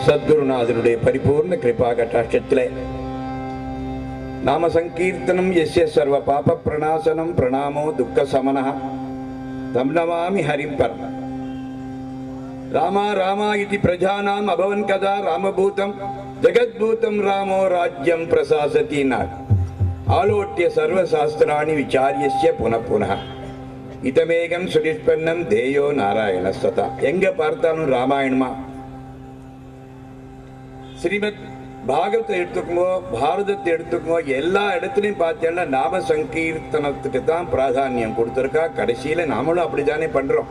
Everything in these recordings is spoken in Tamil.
சத்குருநாதனுடைய பரிபூர்ண கிருபா கட்டாட்சத்திலே நாம சங்கீர்த்தனம் யஸ்ய சர்வ பாப பிரணாசனம் பிரணாமோ துக்க சமனஹ தம் நமாமி ஹரிம் பரம். ராமா ராமா இதி பிரஜானாம் அபவன் கதா ராமபூதம் ஜெகத்பூதம் ராமோ ராஜ்யம் பிரசாசத்தினார் ஆலோட்ய சர்வசாஸ்திராணி விசாரியஸ்ய புனః இதமேகம் சுனிஷ்பன்னம் தேயோ நாராயணஸ்வதா. எங்க பார்த்தாலும் ராமாயணமா, ஸ்ரீமத் பாகவத்தை எடுத்துக்கோ, பாரதத்தை எடுத்துக்கோ, எல்லா இடத்துலையும் பார்த்தேன்னா நாம சங்கீர்த்தனத்துக்கு தான் பிராதானியம் கொடுத்துருக்கா. கடைசியில நாமளும் அப்படித்தானே பண்றோம்.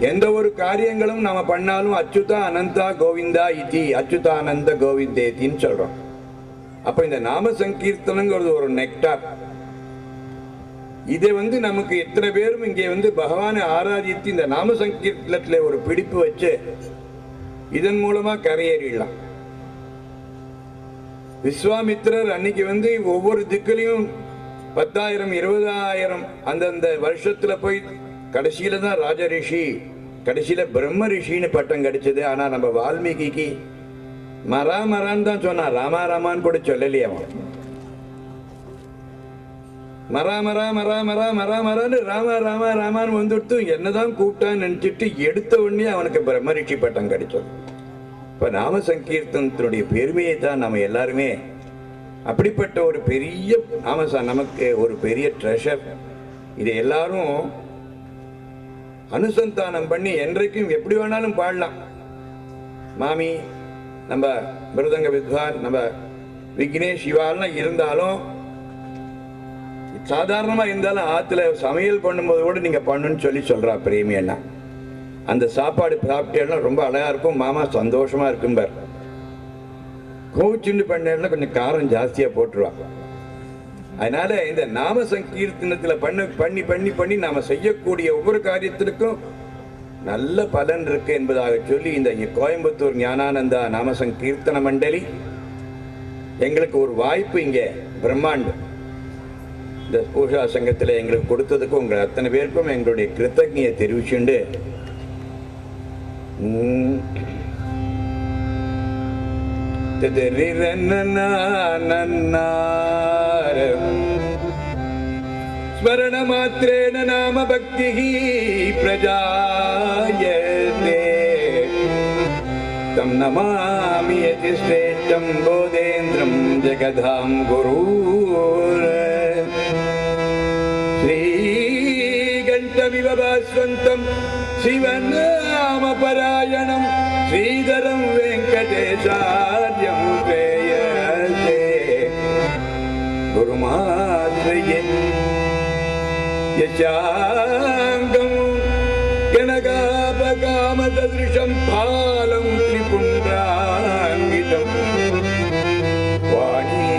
எந்த ஒரு காரியங்களும் நாம பண்ணாலும் அச்சுதா அனந்தா கோவிந்தா இதி அச்சுதானந்த கோவிந்தேத்தின்னு சொல்றோம். அப்ப இந்த நாம சங்கீர்த்தனங்கிறது ஒரு நெக்டார். இதை நமக்கு எத்தனை பேரும் இங்கே பகவானை ஆராதித்து இந்த நாம சங்கீர்த்தனத்துல ஒரு பிடிப்பு வச்சு இதன் மூலமா கரையேறிடலாம். விஸ்வாமித்திரர் அன்னைக்கு ஒவ்வொரு திக்கிலையும் 10,000 20,000 அந்தந்த வருஷத்துல போய் கடைசியில தான் ராஜ ரிஷி, கடைசியில பிரம்ம ரிஷின்னு பட்டம் கிடைச்சது. ஆனா நம்ம வால்மீகிக்கு மரான்னு தான் சொன்னா, ராமா ராமான்னு கூட சொல்லலையே. அவன் மரான்னு ராமான்னு வந்துடுத்து என்னதான் கூப்பிட்டான்னு நினைச்சிட்டு எடுத்த உடனே அவனுக்கு பிரம்ம ரிஷி பட்டம் கிடைச்சது. இப்ப நாம சங்கீர்த்தனத்தினுடைய பெருமையை தான் நம்ம எல்லாருமே அப்படிப்பட்ட ஒரு பெரிய நமக்கு ஒரு பெரிய ட்ரெஷர். இதை எல்லாரும் அனுசந்தானம் பண்ணி என்றைக்கும் எப்படி வேணாலும் பாடலாம். மாமி, நம்ம மிருதங்க வித்வான், நம்ம விக்னேஷ், சிவாலாம் இருந்தாலும் சாதாரணமா இருந்தாலும் ஆத்துல சமையல் பண்ணும்போது கூட நீங்க பண்ணுன்னு சொல்றா பிரேமி அண்ணா. அந்த சாப்பாடு சாப்பிட்டேன்னா ரொம்ப அழகா இருக்கும், மாமா சந்தோஷமா இருக்கும்பார். கோவிச்சுண்டு பண்ணேன்னா கொஞ்சம் காரம் ஜாஸ்தியா போட்டுருவாங்க. அதனால இந்த நாம சங்கீர்த்தனத்துல பண்ணி பண்ணி பண்ணி நாம செய்யக்கூடிய ஒவ்வொரு காரியத்திற்கும் நல்ல பலன் இருக்கு என்பதாக சொல்லி இந்த கோயம்புத்தூர் ஞானானந்தா நாம சங்கீர்த்தன மண்டலி எங்களுக்கு ஒரு வாய்ப்பு இங்கே பிரம்மாண்டம் இந்த பூஷா சங்கத்தில் எங்களுக்கு கொடுத்ததுக்கு உங்கள் அத்தனை பேருக்கும் எங்களுடைய கிருத்தஜ்ஞையை தெரிவிச்சுண்டு ஸ்மரண மாத்ரேன நாம பக்திஹி பிரஜாயதே तं नमामि यतिश्रेष्ठं बोधेन्द्रं जगदां गुरुः श्रीकण्ठमिव भास्वन्तं शिवनामपरायणं श्रीधरं वेङ्कटेशार्यं श्रेयसे गुरुमाश्रये यशाङ्गं गणगापकामसदृशं फालं त्रिपुण्ड्रान्वितं वाणी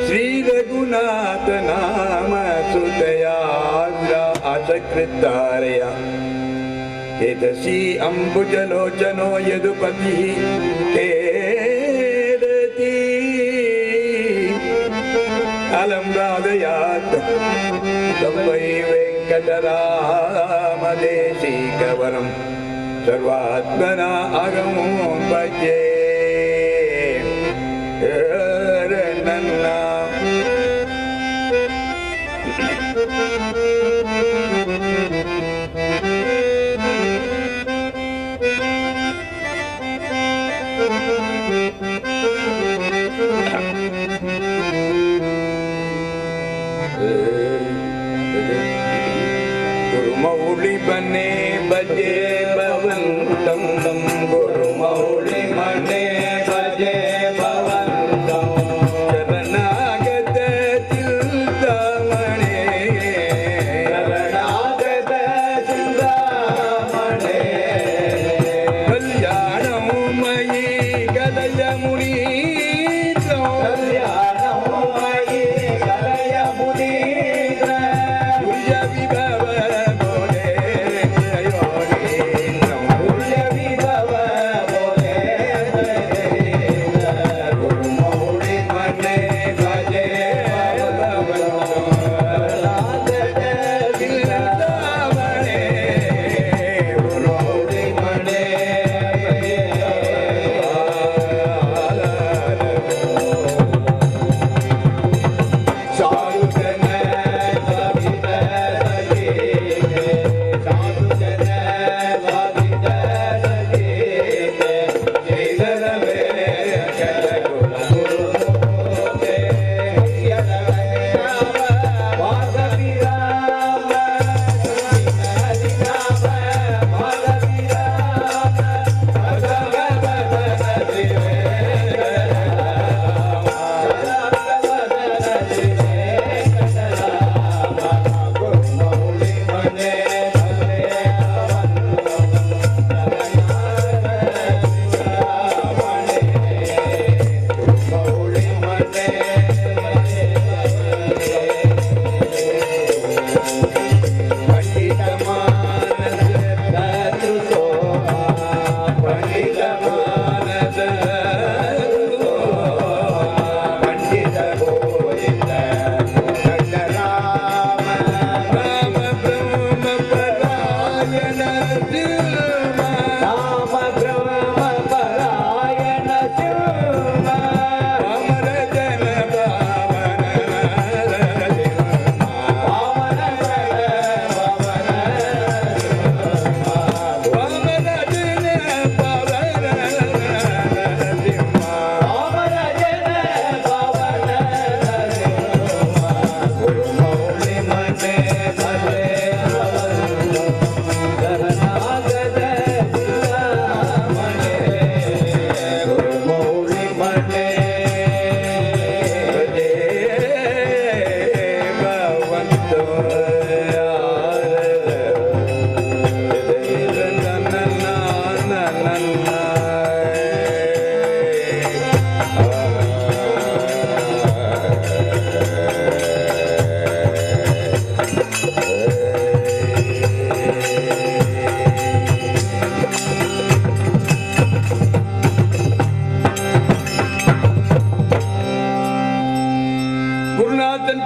श्रीरघुनाथनामसुतयाद्रा असकृत्तारया एतसी अम्बुजलोचनो यदुपतिः तेरति अलम्रादयात् तवै वेङ्कटरामदेशिकवरं सर्वात्मना अगमो भजे नन्ना गुरुमौली बने बजे भवन्तं गुरुमौली बने बजे भवन्तं शरणागत चिन्तामणे शरणागत चिन्तामणे कल्याणमयि कलय मुनीन्द्र कल्याणमयि कलय मुनीन्द्र तुल्य विभव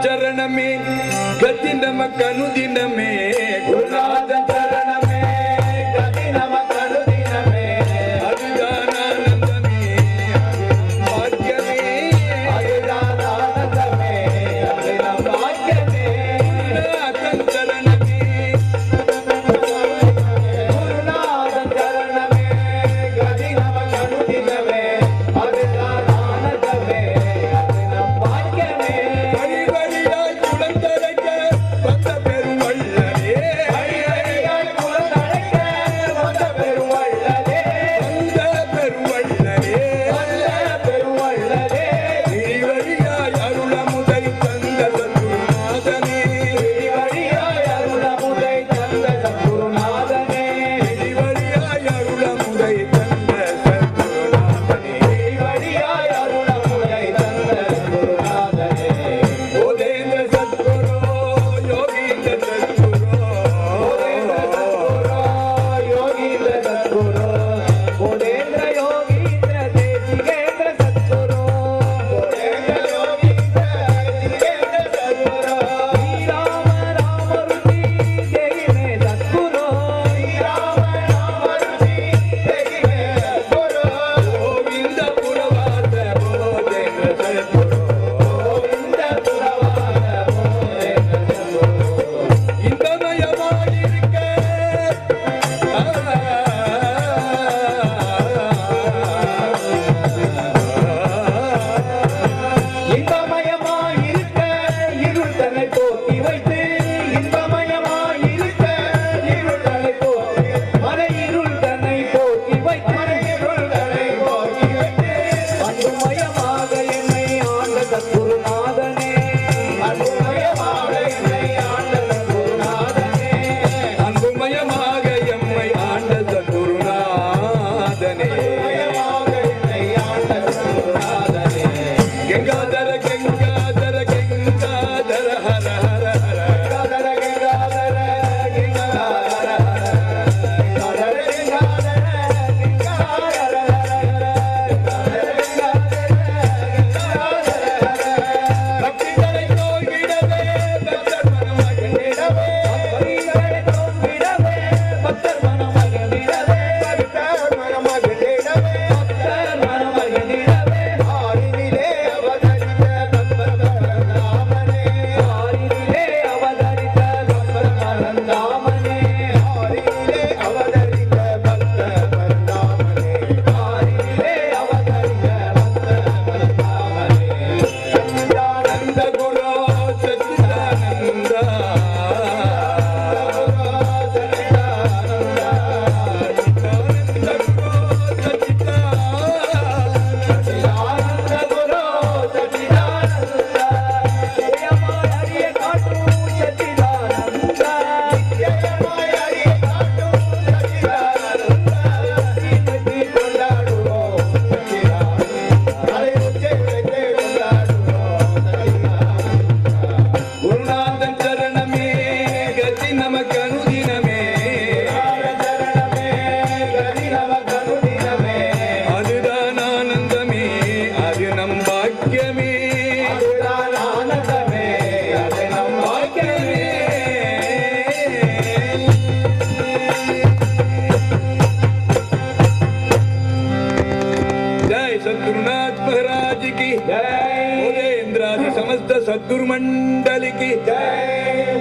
चरणमे गति नमक अनुदिनमे गुरुनाथ चरणमे गति नमक अनुदिनमे अभिदानानंदमे भाग्यमे अभिदानानंदमे अभिदान भाग्यमे गुरुनाथ चरणमे गुरुनाथ सद्गुरुनाथ महाराज की जय, बोले इंद्रादि समस्त सद्गुरु मंडल की जय।